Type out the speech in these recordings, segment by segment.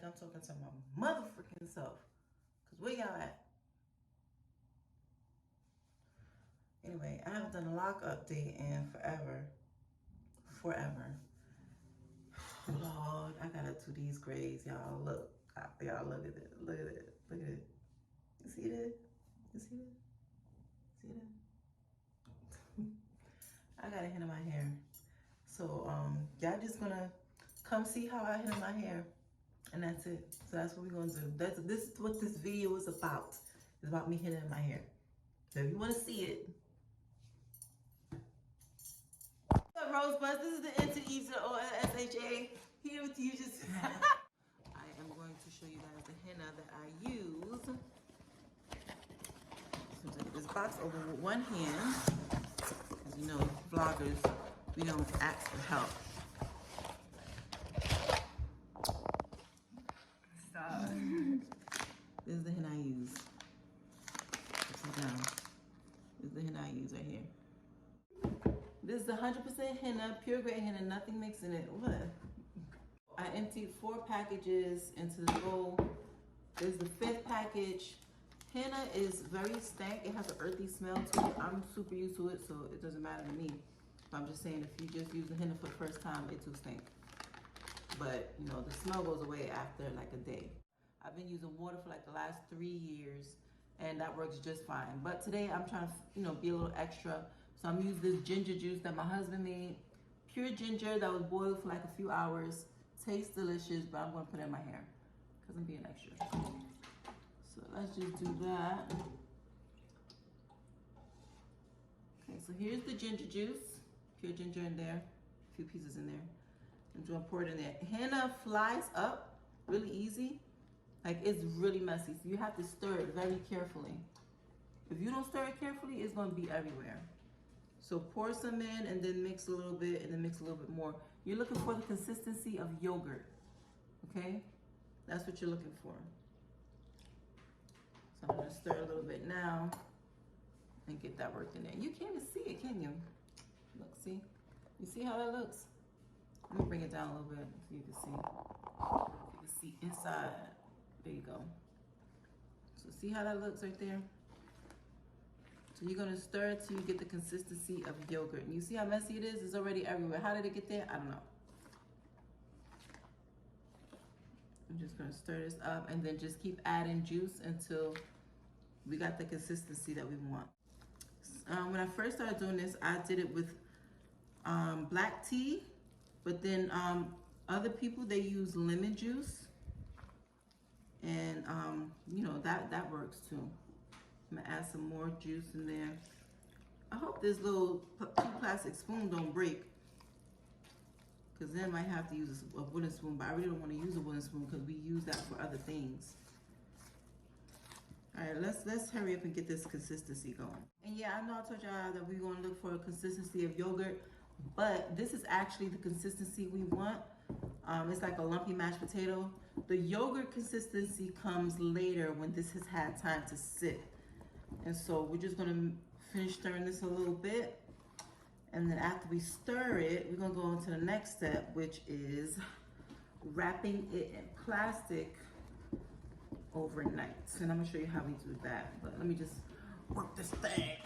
I'm talking to my motherfucking self. Cause where y'all at? Anyway, I haven't done a lock update in forever. Lord, I gotta do these grades, y'all. Look, y'all look at it. Look at it. Look at it. You see that? You see that? See that? I got a Henna my hair. So y'all just gonna come see how I Henna my hair. And that's it. So that's what we're gonna do. This is what this video is about. It's about me Henna my hair. So if you wanna see it. What's up, Rosebuds? This is the N to E to the O S H A. Here with you just I am going to show you guys the henna that I use. Seems like this box over with one hand. As you know, vloggers, we don't ask for help. Stop. This is the henna I use. Sit down. This is the henna I use right here. This is 100% henna, pure grade henna, nothing mixed in it. What? I emptied 4 packages into the bowl. This is the 5th package. Henna is very stank. It has an earthy smell to it. I'm super used to it, so it doesn't matter to me. But I'm just saying, if you just use the henna for the first time, it too stink. But, you know, the smell goes away after like a day. I've been using water for like the last 3 years, and that works just fine. But today I'm trying to, you know, be a little extra. So I'm using this ginger juice that my husband made. Pure ginger that was boiled for like a few hours. Tastes delicious, but I'm gonna put it in my hair because I'm being extra. So let's just do that. Okay, so here's the ginger juice. Pure ginger in there, a few pieces in there. I'm gonna pour it in there. Henna flies up really easy. Like, it's really messy, so you have to stir it very carefully. If you don't stir it carefully, it's gonna be everywhere. So pour some in and then mix a little bit and then mix a little bit more. You're looking for the consistency of yogurt, okay? That's what you're looking for. So I'm gonna stir a little bit now and get that worked in there. You can't even see it, can you? Look, see? You see how that looks? Let me bring it down a little bit so you can see. You can see inside. There you go. So see how that looks right there? So you're gonna stir it till you get the consistency of yogurt. And you see how messy it is? It's already everywhere. How did it get there? I don't know. I'm just gonna stir this up and then just keep adding juice until we got the consistency that we want. When I first started doing this, I did it with black tea, but then other people, they use lemon juice. And you know, that works too. I'm gonna add some more juice in there. I hope this little 2 plastic spoon don't break, because then I might have to use a wooden spoon, but I really don't want to use a wooden spoon because we use that for other things. All right, let's hurry up and get this consistency going. And yeah, I know I told y'all that we're gonna look for a consistency of yogurt, but this is actually the consistency we want. It's like a lumpy mashed potato. The yogurt consistency comes later when this has had time to sit. And so we're just gonna finish stirring this a little bit. And then after we stir it, we're gonna go into the next step, which is wrapping it in plastic overnight. And I'm gonna show you how we do that. But let me just work this thing.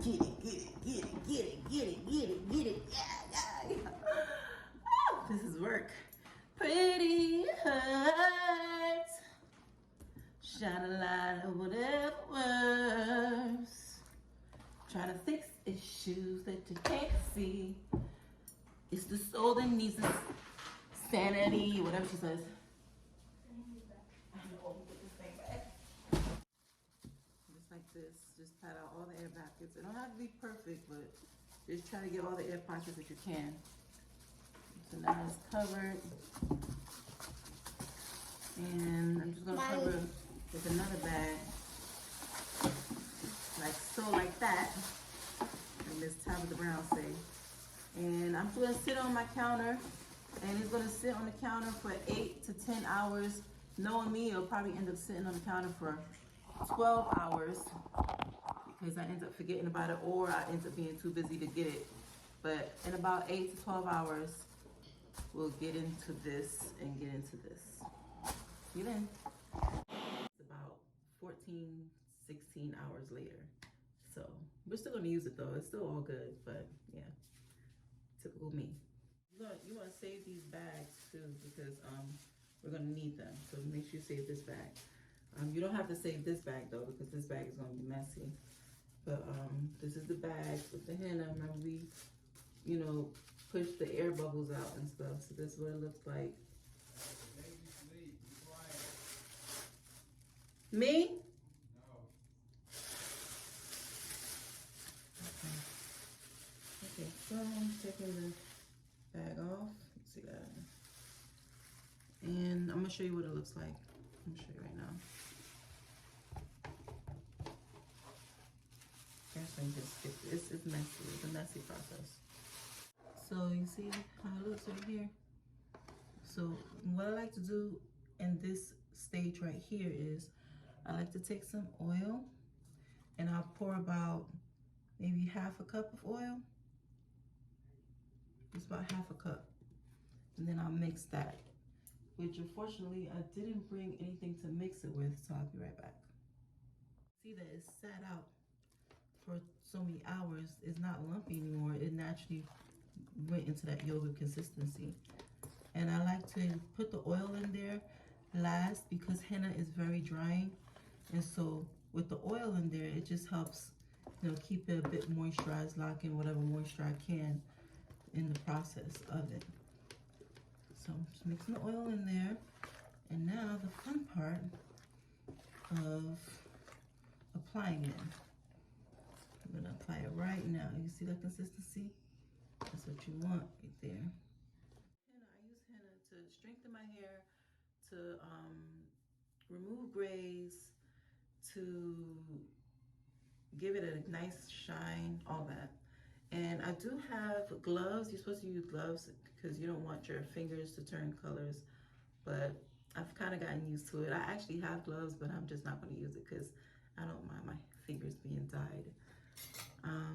Get it. Yeah. This is work. Pretty hurts. Shine a light on whatever works. Trying to fix issues that you can't see. It's the soul that needs the sanity, whatever she says. I know, put this thing back. Just like this, just pat out all the air pockets. It don't have to be perfect, but just try to get all the air pockets that you can. So now it's covered. And I'm just gonna cover it with another bag. Like so, like that. And Miss Tabitha Brown say. And I'm just gonna sit on my counter, and it's gonna sit on the counter for 8 to 10 hours. Knowing me, it'll probably end up sitting on the counter for 12 hours because I end up forgetting about it, or I end up being too busy to get it But in about 8 to 12 hours, we'll get into this and get into this. See you then. It's about 14, 16 hours later. So we're still gonna use it though. It's still all good, but yeah, typical me. You wanna save these bags too because we're gonna need them. So make sure you save this bag. You don't have to save this bag though because this bag is gonna be messy. But this is the bag with the henna. Remember we, push the air bubbles out and stuff. So this is what it looks like. Me? No. Okay, so I'm taking the bag off. Let's see that. And I'm gonna show you what it looks like. I'm gonna show you right now. Actually, just skip this. It's messy. It's a messy process. So you see how it looks right here. So what I like to do in this stage right here is I like to take some oil and I'll pour about maybe half a cup of oil. It's about half a cup. And then I'll mix that, which unfortunately I didn't bring anything to mix it with, so I'll be right back. See that it sat out for so many hours. It's not lumpy anymore. It naturally went into that yogurt consistency. And I like to put the oil in there last because henna is very drying. And so with the oil in there, it just helps, keep it a bit moisturized, lock in whatever moisture I can in the process of it. So I'm just mixing the oil in there. And now the fun part of applying it. I'm gonna apply it right now. You see that consistency? That's what you want right there. Henna, I use henna to strengthen my hair, to remove grays, to give it a nice shine, all that. And I do have gloves. You're supposed to use gloves because you don't want your fingers to turn colors, but I've kind of gotten used to it. I actually have gloves, but I'm just not going to use it because I don't mind my fingers being dyed.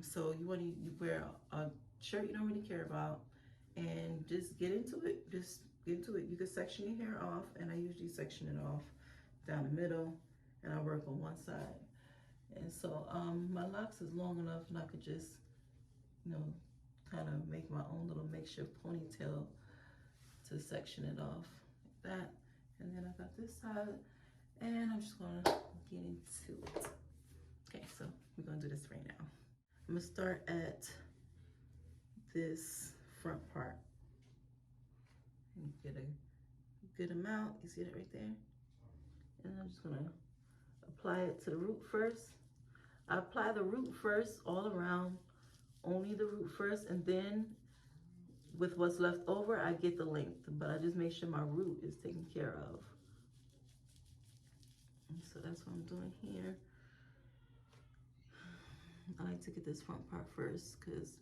So you wear a shirt you don't really care about and just get into it. Just get into it. You can section your hair off, and I usually section it off down the middle, and I work on one side. And so my locks is long enough, and I could just, kind of make my own little makeshift ponytail to section it off like that. And then I got this side, and I'm just gonna get into it. Okay, so we're gonna do this right now. I'm gonna start at this front part and get a good amount. You see that right there? And I'm just gonna apply it to the root first. I apply the root first all around, only the root first, and then with what's left over, I get the length, but I just make sure my root is taken care of. And so that's what I'm doing here. I like to get this front part first because,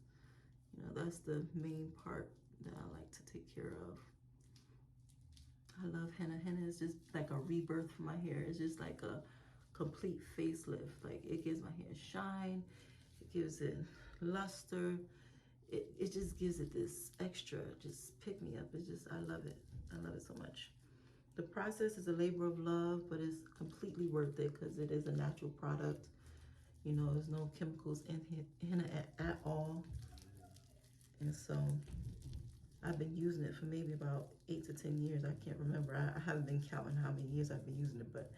that's the main part that I like to take care of. I love henna. Henna is just like a rebirth for my hair. It's just like a complete facelift. Like, it gives my hair shine. It gives it luster. It just gives it this extra, just pick me up. It's just, I love it. I love it so much. The process is a labor of love, but it's completely worth it because it is a natural product. There's no chemicals in henna at all. And so I've been using it for maybe about 8 to 10 years. I can't remember. I haven't been counting how many years I've been using it, but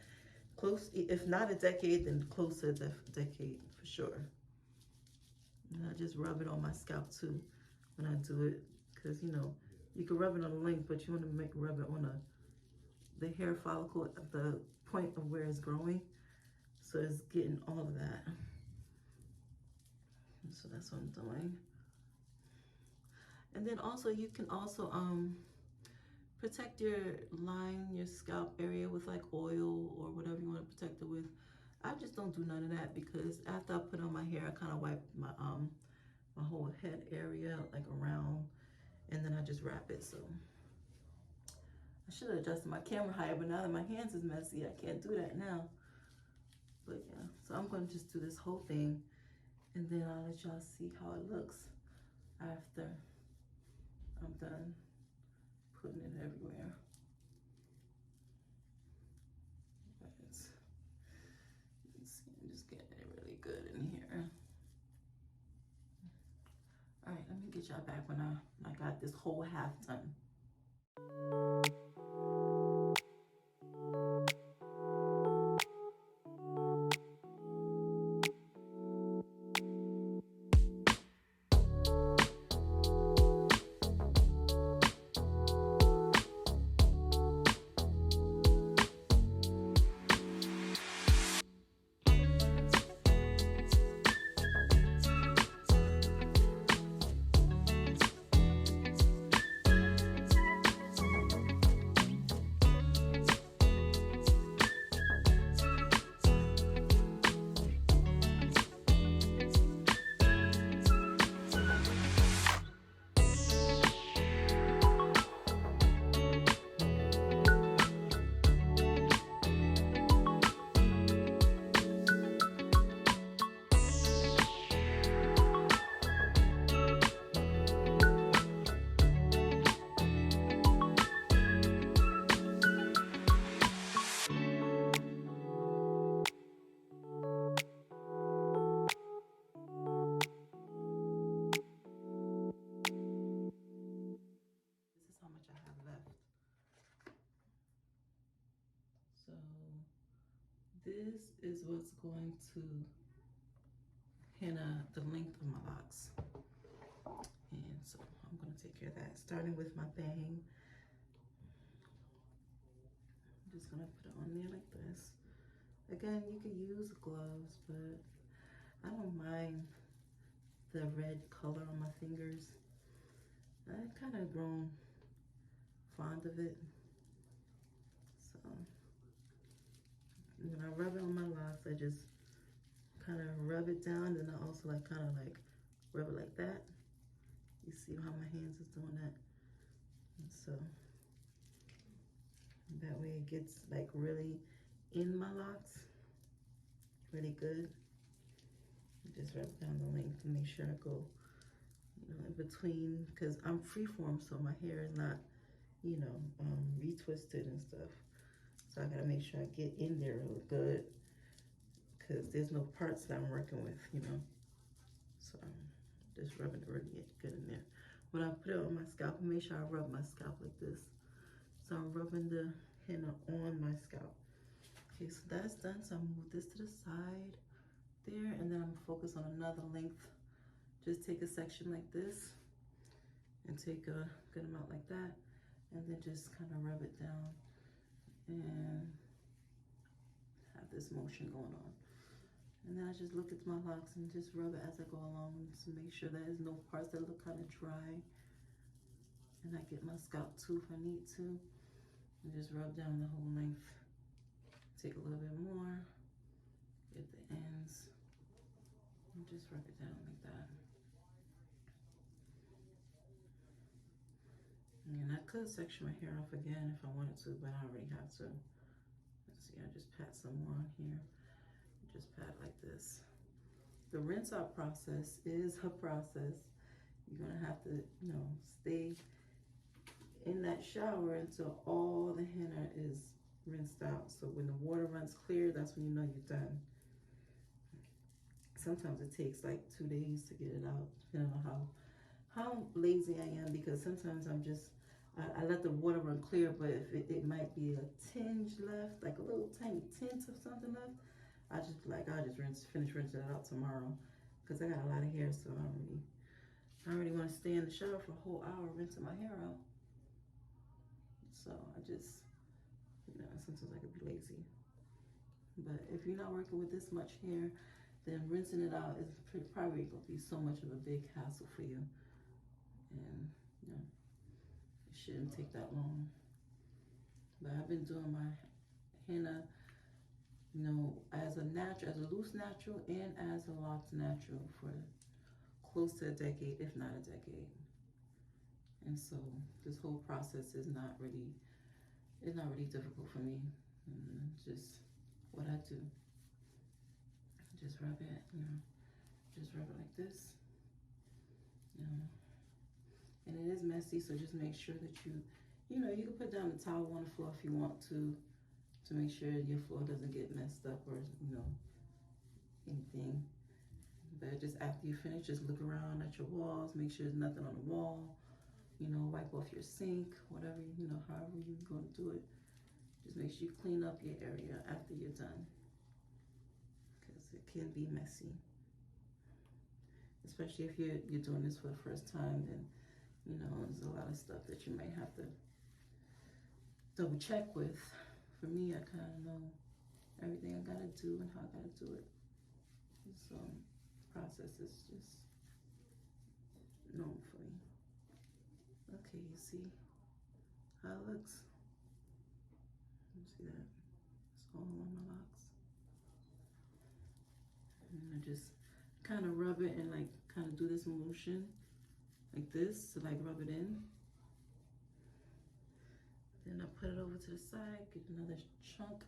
close, if not a decade, then close to a decade for sure. And I just rub it on my scalp too when I do it, because you can rub it on the length, but you want to rub it on the hair follicle at the point of where it's growing, so it's getting all of that. And so that's what I'm doing. And then also you can also protect your scalp area with like oil or whatever you want to protect it with. I just don't do none of that because after I put on my hair, I kind of wipe my my whole head area like around, and then I just wrap it. So I should have adjusted my camera higher, but now that my hands is messy, I can't do that now. But yeah, so I'm going to just do this whole thing, and then I'll let y'all see how it looks after I'm done putting it everywhere. But let's see, I'm just getting it really good in here. All right, let me get y'all back when I got this whole half done. This is how much I have left. So this is what's going to henna the length of my locks. And so I'm gonna take care of that. Starting with my bang. I'm just gonna put it on there like this. Again, you could use gloves, but I don't mind the red color on my fingers. I've kind of grown fond of it. So when I rub it on my locks, I just kind of rub it down, and I also like kind of like rub it like that. You see how my hands is doing that? And so that way it gets like really in my locks, really good. Just rub down the length to make sure I go, you know, in between, because I'm freeform, so my hair is not, you know, retwisted and stuff. So I gotta make sure I get in there real good, because there's no parts that I'm working with, you know. So just rubbing it really good in there. When I put it on my scalp, make sure I rub my scalp like this. So I'm rubbing the henna on my scalp. Okay, so that's done. So I'm move this to the side there, and then I'm gonna focus on another length. Just take a section like this and take a good amount like that, and then just kind of rub it down and have this motion going on. And then I just look at my locks and just rub it as I go along to make sure that there's no parts that look kind of dry. And I get my scalp too if I need to. And just rub down the whole length. Take a little bit more, get the ends, and just rub it down like that. And I could section my hair off again if I wanted to, but I already have to. Let's see, I just pat some more on here. Just pat like this. The rinse out process is a process. You're gonna have to, you know, stay in that shower until all the henna is rinsed out. So when the water runs clear, that's when you know you're done. Sometimes it takes like 2 days to get it out, depending on how lazy I am, because sometimes I'm just, I let the water run clear, but if it might be a tinge left, like a little tiny tint of something left, I just like, I'll just finish rinsing it out tomorrow, because I got a lot of hair, so I already want to stay in the shower for a whole hour rinsing my hair out. So I just, you know, sometimes I could be lazy. But if you're not working with this much hair, then rinsing it out is probably going to be so much of a big hassle for you. And, you know, it shouldn't take that long. But I've been doing my henna, you know, as a natural, as a loose natural and as a locked natural for close to a decade, if not a decade. And so this whole process is not really difficult for me. Just what I do. Just rub it, you know, just rub it like this. You know, And it is messy, so just make sure that you know, you can put down a towel on the floor if you want to make sure your floor doesn't get messed up or, you know, anything. But just after you finish, just look around at your walls, make sure there's nothing on the wall, you know, wipe off your sink, whatever, you know, however you're going to do it. Just make sure you clean up your area after you're done, because it can be messy. Especially if you're doing this for the first time, then, you know, there's a lot of stuff that you might have to double check with. For me, I kind of know everything I gotta do and how I gotta do it. So the process is just known for me. Okay, you see how it looks? You see that? It's all on my locks. And I just kind of rub it and like kind of do this motion like this to like rub it in. Then I put it over to the side, get another chunk,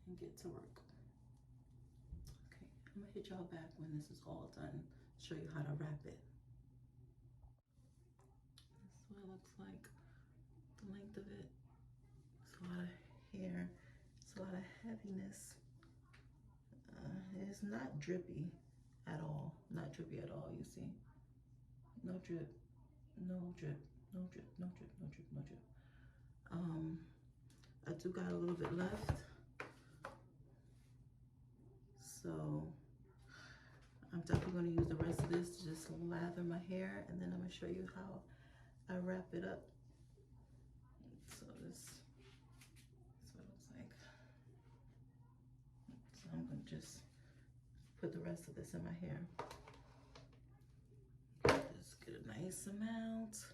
and get to work. Okay, I'm gonna hit y'all back when this is all done, show you how to wrap it. That's what it looks like, the length of it. It's a lot of hair, it's a lot of heaviness. It's not drippy at all, not drippy at all, you see. No drip, no drip, no drip, no drip, no drip, no drip. I do got a little bit left, so I'm definitely going to use the rest of this to just lather my hair, and then I'm going to show you how I wrap it up. So this is what it looks like. So I'm going to just put the rest of this in my hair. Just get a nice amount.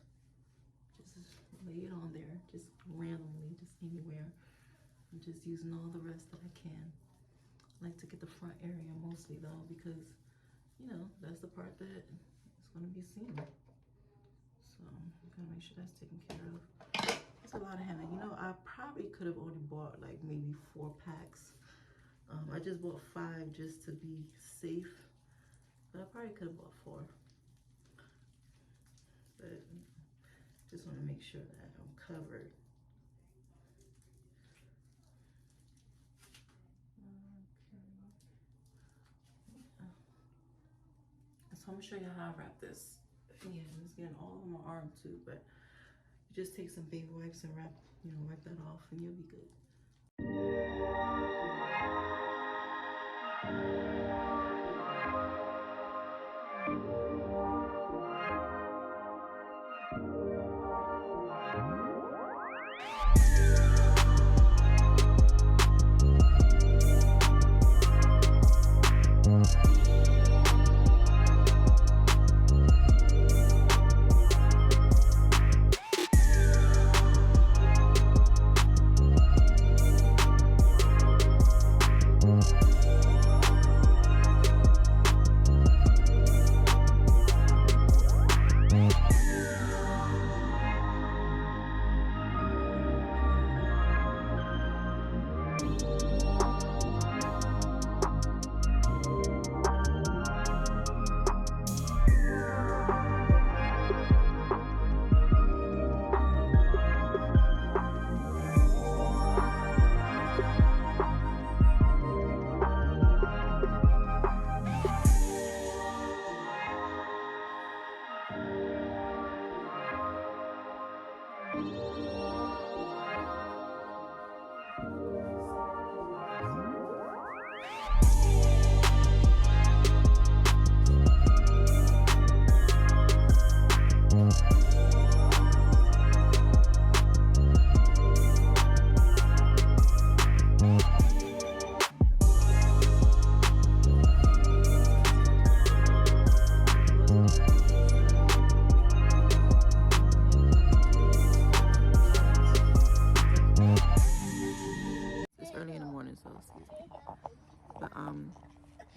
Just lay it on there, just randomly, just anywhere. I'm just using all the rest that I can. I like to get the front area mostly though, because, you know, that's the part that is going to be seen. So I'm gonna make sure that's taken care of. It's a lot of henna. You know, I probably could have only bought like maybe 4 packs. I just bought 5 just to be safe, but I probably could have bought 4. But just want to make sure that I'm covered. Okay. So I'm gonna show you how I wrap this. Yeah, it's getting all on my arm too, but you just take some baby wipes and wrap, you know, wipe that off and you'll be good.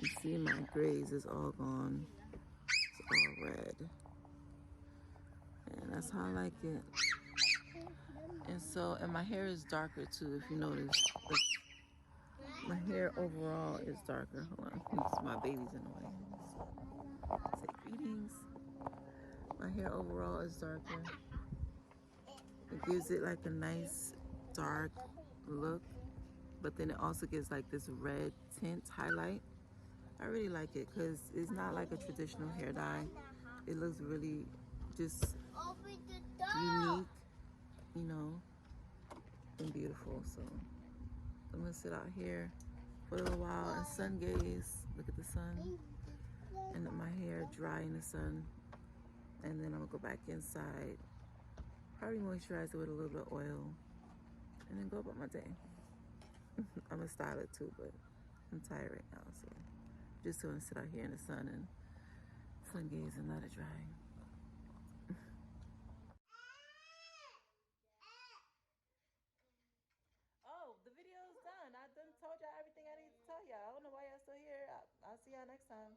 You see my grays is all gone. It's all red. And that's how I like it. And so, and my hair is darker too, if you notice. My hair overall is darker. Hold on, my baby's in the way. So, say greetings. My hair overall is darker. It gives it like a nice dark look, but then it also gives like this red tint highlight. I really like it because it's not like a traditional hair dye. It looks really just unique, you know, and beautiful. So I'm gonna sit out here for a little while and sun gaze, look at the sun, and let my hair dry in the sun. And then I'm gonna go back inside, probably moisturize it with a little bit of oil, and then go about my day. I'm gonna style it too, but I'm tired right now, so just gonna sit out here in the sun and sun gaze and let it dry. Oh, the video is done. I done told y'all everything I need to tell y'all. I don't know why y'all still here. I'll see y'all next time.